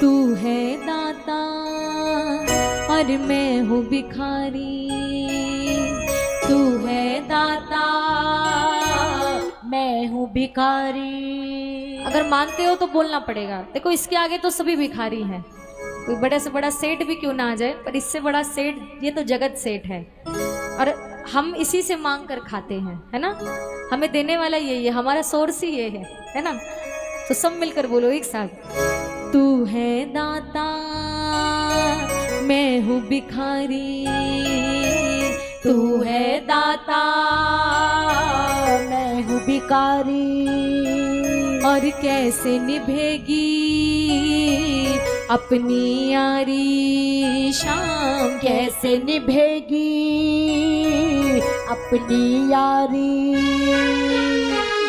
तू है दाता और मैं हूँ भिखारी, तू है दाता मैं हूँ भिखारी। अगर मानते हो तो बोलना पड़ेगा। देखो इसके आगे तो सभी भिखारी हैं, कोई बड़े से बड़ा सेठ भी क्यों ना आ जाए, पर इससे बड़ा सेठ ये तो जगत सेठ है और हम इसी से मांग कर खाते हैं, है ना। हमें देने वाला यही है, हमारा सोर्स ही ये है ना। तो सब मिलकर बोलो एक साथ, तू है दाता मैं हूँ भिखारी, तू है दाता मैं हूँ भिखारी। और कैसे निभेगी अपनी यारी शाम, कैसे निभेगी अपनी यारी।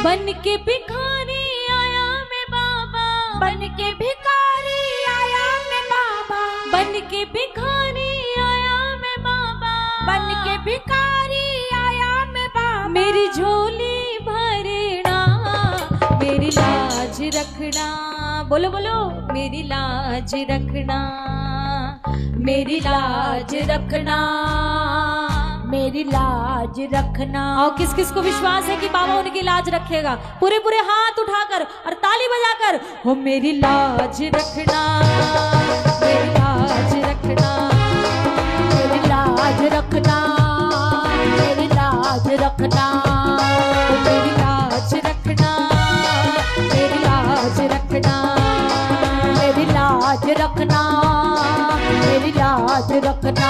बन के भिखारी आया मैं बाबा, बन के भिखारी आया मैं बाबा, बन के भिखारी आया मैं बाबा, बन के भिखारी आया मैं बाबा। मेरी झोली भरना, मेरी लाज रखना, बोलो बोलो, मेरी लाज रखना, मेरी लाज रखना, मेरी लाज रखना। और किस किस को विश्वास है कि बाबा उनकी लाज रखेगा, पूरे पूरे हाथ उठाकर और ताली बजाकर, हो मेरी लाज रखना, मेरी लाज रखना, मेरी लाज रखना, मेरी लाज रखना, मेरी लाज रखना, मेरी लाज रखना, मेरी लाज रखना, मेरी लाज रखना।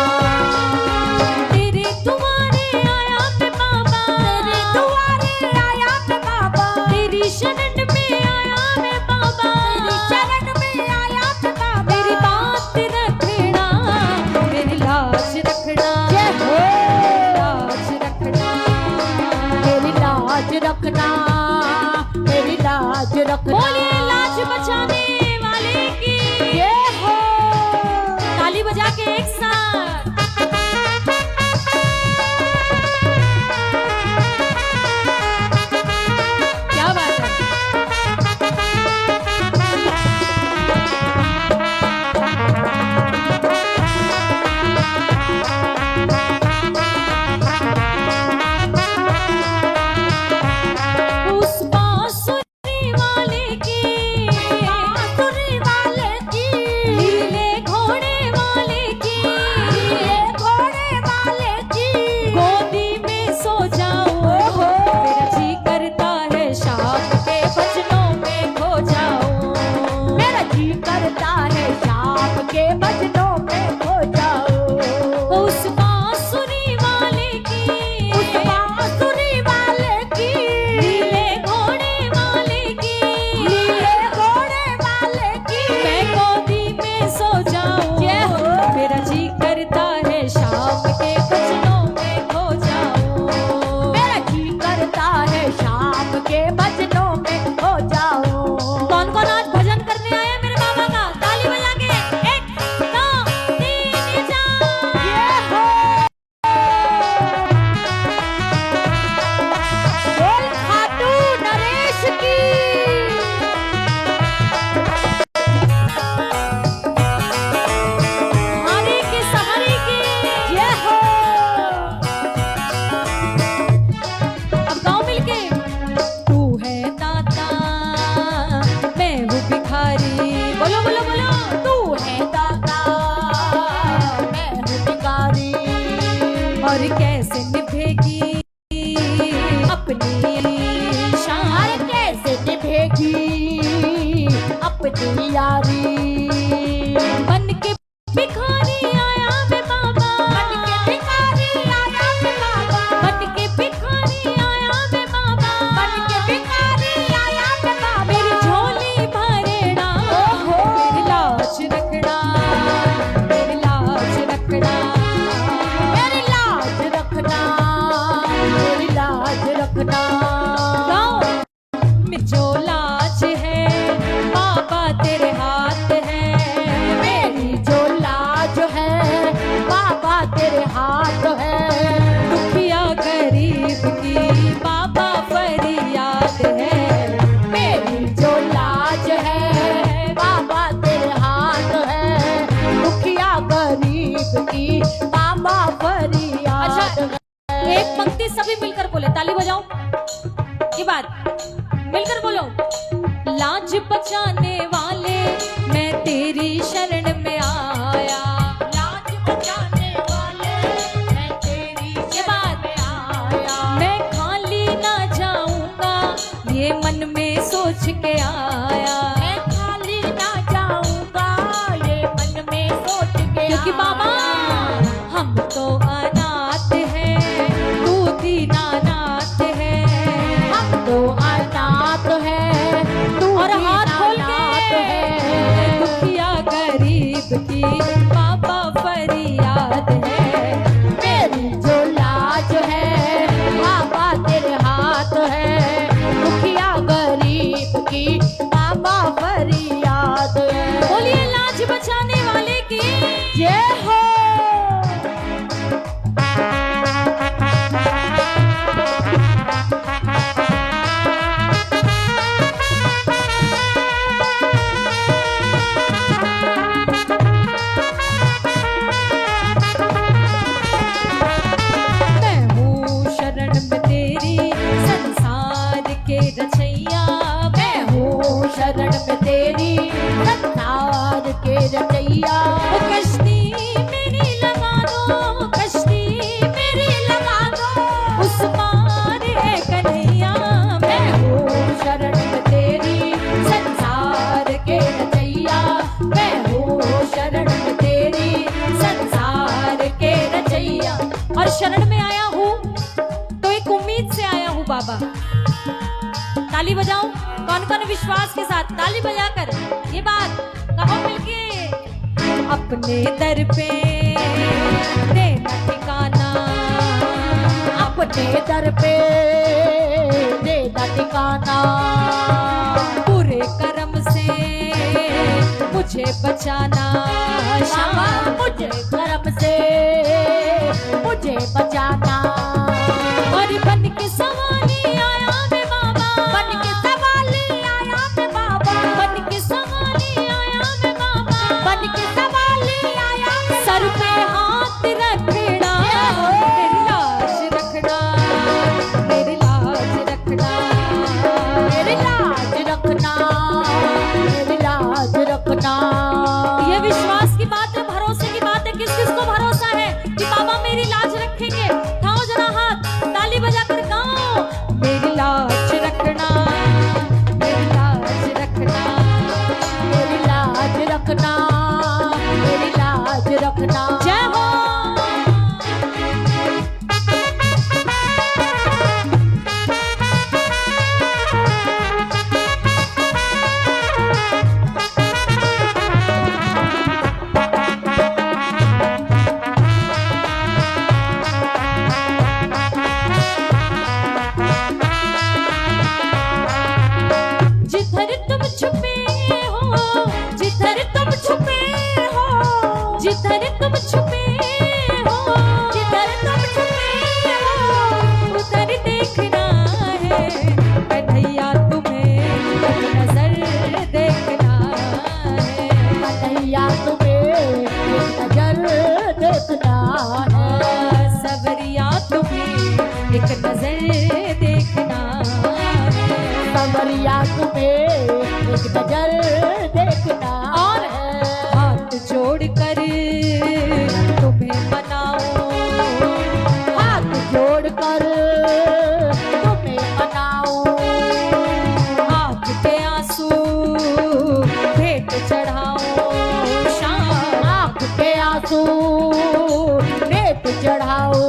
तेरे दुआरे आया मैं बाबा, तेरे दुआरे आया मैं बाबा, तेरी शरण में आया मैं बाबा, तेरी शरण में आया मैं बाबा। मेरी बात रखना, मेरी लाज रखना, लाज रखना, मेरी लाज रखना, मेरी लाज रखना। बोलिए लाज बचाने वाले की ये हो, ताली बजा के एक साथ। क्या बात है। उस बांसुरी वाले की, बांसुरी वाले की, नीले घोड़े वाले की, नीले घोड़े वाले की, गोदी में सो जाऊं, मेरा जी करता है शाम के भजनों में खो जाऊं, मेरा जी करता है शाम के भजनों में खो जाऊं। उस बांसुरी वाले की, उस बांसुरी वाले की, नीले घोड़े वाले की, नीले घोड़े वाले की, मैं गोदी में सो जाऊं, मेरा जी करता है शाम के भजनों में खो जाऊं, मेरा जी करता है शाम के भजनों में खो जाऊं। कौन कौन आज भजन करने आए मेरे बाबा का, ताली बजा के 1 2 3 4 ये हो। बोल खाटू नरेश की। हरी की सहरी की ये हो। अब गाँव मिलके, तू है दाता मैं हूँ भिखारी, बोलो बोलो बोलो, तू है दाता मैं हूँ भिखारी। और कैसे निभेगी अपनी शान, और कैसे निभेगी अपनी यारी। बन के भिखारी आया मैं बाबा, बन के भिखारी आया मैं बाबा, बन के भिखारी आया मैं बाबा, बन के भिखारी आया मैं बाबा। मेरी झोली भरना, मेरी लाज रखना, मेरी लाज रखना, मेरी लाज रखना, मेरी लाज रखना। गाँव में जो लाज है बाबा तेरे हाथ की बाबा फरियाद। अच्छा, एक पंक्ति सभी मिलकर बोले, ताली बजाओ। ये बात मिलकर बोलो। लाज बचाने वाले मैं तेरी शरण में आया, लाज बचाने वाले मैं तेरी शरण में आया। मैं खाली ना जाऊंगा ये मन में सोच के आया, मैं खाली ना जाऊंगा ये मन में सोच के क्योंकि बाबा हम तो अनाथ हैं, तू दीनानाथ है। हम तो अनाथ है, तू और हाथ खोल के है। दुखिया गरीब की बाबा फरियाद है। मेरी जो लाज है बाबा तेरे हाथ है, दुखिया गरीब की बाबा फरियाद है। बोलिए लाज बचाने वाले की जय हो। मैं हूँ शरण में तेरी संसार के रचैया, मैं हूँ शरण में तेरी संसार के रचैया। ओ कश्ती मेरी लगा दो, कश्ती मेरी लगा दो उस पार है कन्हैया। मैं हूँ शरण में तेरी संसार के रचैया। मैं हूँ शरण में तेरी संसार के रचैया। और शरण में आया हूँ तो एक उम्मीद से आया हूँ बाबा। ताली बजाओ, कौन कौन विश्वास के साथ ताली बजाकर ये बात कहो मिलके। अपने दर पे देना ठिकाना, अपने दर पे देना ठिकाना। पूरे कर्म से मुझे बचाना, क्षमा मुझे कर्म से मुझे बचाना। और बन के सवाली आया मैं बाबा, बन के सवाली आया मैं बाबा, बन के सवाली आया मैं बाबा, बन के सवाली आया मैं सर पे हाथ रखना, मेरी लाज रखना, मेरी लाज रखना, मेरी लाज रखना, मेरी लाज रखना। ये विश्वास की बात है, भरोसे की बात है। किस किस को भरोसा है कि बाबा मेरी लाज रखेंगे? खाओ जरा हाथ, ताली बजाकर गाओ। मेरी लाज रखना, मेरी लाज रखना, मेरी लाज रखना, मेरी लाज रखना। जय हो। जिधर तुम छुपे हो, जिधर तुम छुपे हो, जिधर तुम छुपे हो, जिधर तुम छुपे हो उधर देखना है कन्हैया, तुम्हें एक नजर देखना है। कन्हैया तुम्हें एक नजर देखना है। सवरिया तुम्हें एक नजर देखना है। सवरिया तुम्हें एक नजर देखना और है। हाथ जोड़कर तुम्हें मनाओ, हाथ जोड़कर तुम्हें मनाओ। आँख के आंसू भेंट चढ़ाओ शाम, आँख के आंसू भेंट चढ़ाओ।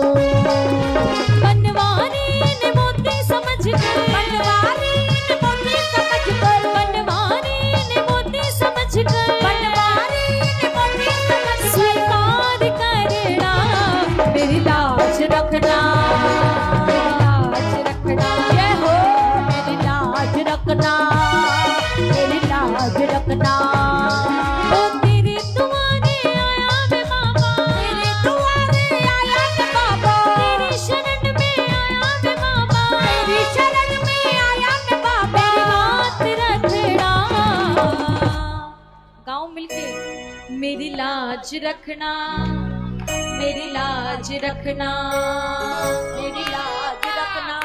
बनवारी ने मोती समझ कर, बनवारी ने मोती समझ कर, बनवारी ने मोती समझ कर, बनवारी ने मोती समझ कर स्वीकार करना, मेरी लाज रखना, मेरी लाज रखना। जय हो। मेरी लाज रखना, मेरी लाज रखना। ओ तेरे दुआरे आया मैं बाबा, तेरे दुआरे आया मैं बाबा, तेरी शरण में आया मैं बाबा, तेरी शरण में आया मैं बाबा। मेरी बात रखना। गाँव मिलके मेरी लाज रखना, मेरी लाज रखना, मेरी लाज रखना,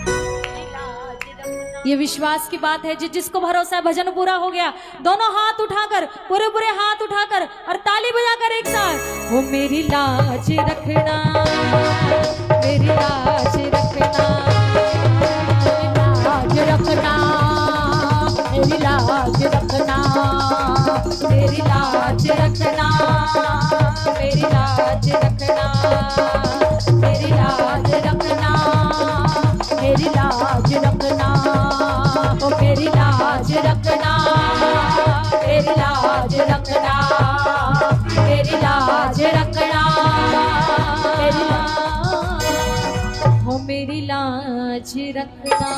मेरी लाज रखना। ये विश्वास की बात है। जिसको भरोसा है भजन पूरा हो गया, दोनों हाथ उठाकर, पूरे पूरे हाथ उठाकर और ताली बजाकर एक साथ, वो मेरी लाज रखना, मेरी लाज रखना, लाज रखना, मेरी लाज रखना, मेरी लाज रखना, मेरी लाज रखना, मेरी लाज रखना, मेरी लाज रखना, ओ मेरी लाज रखना, मेरी लाज रखना, मेरी लाज रखना, मेरी ओ मेरी लाज रखना।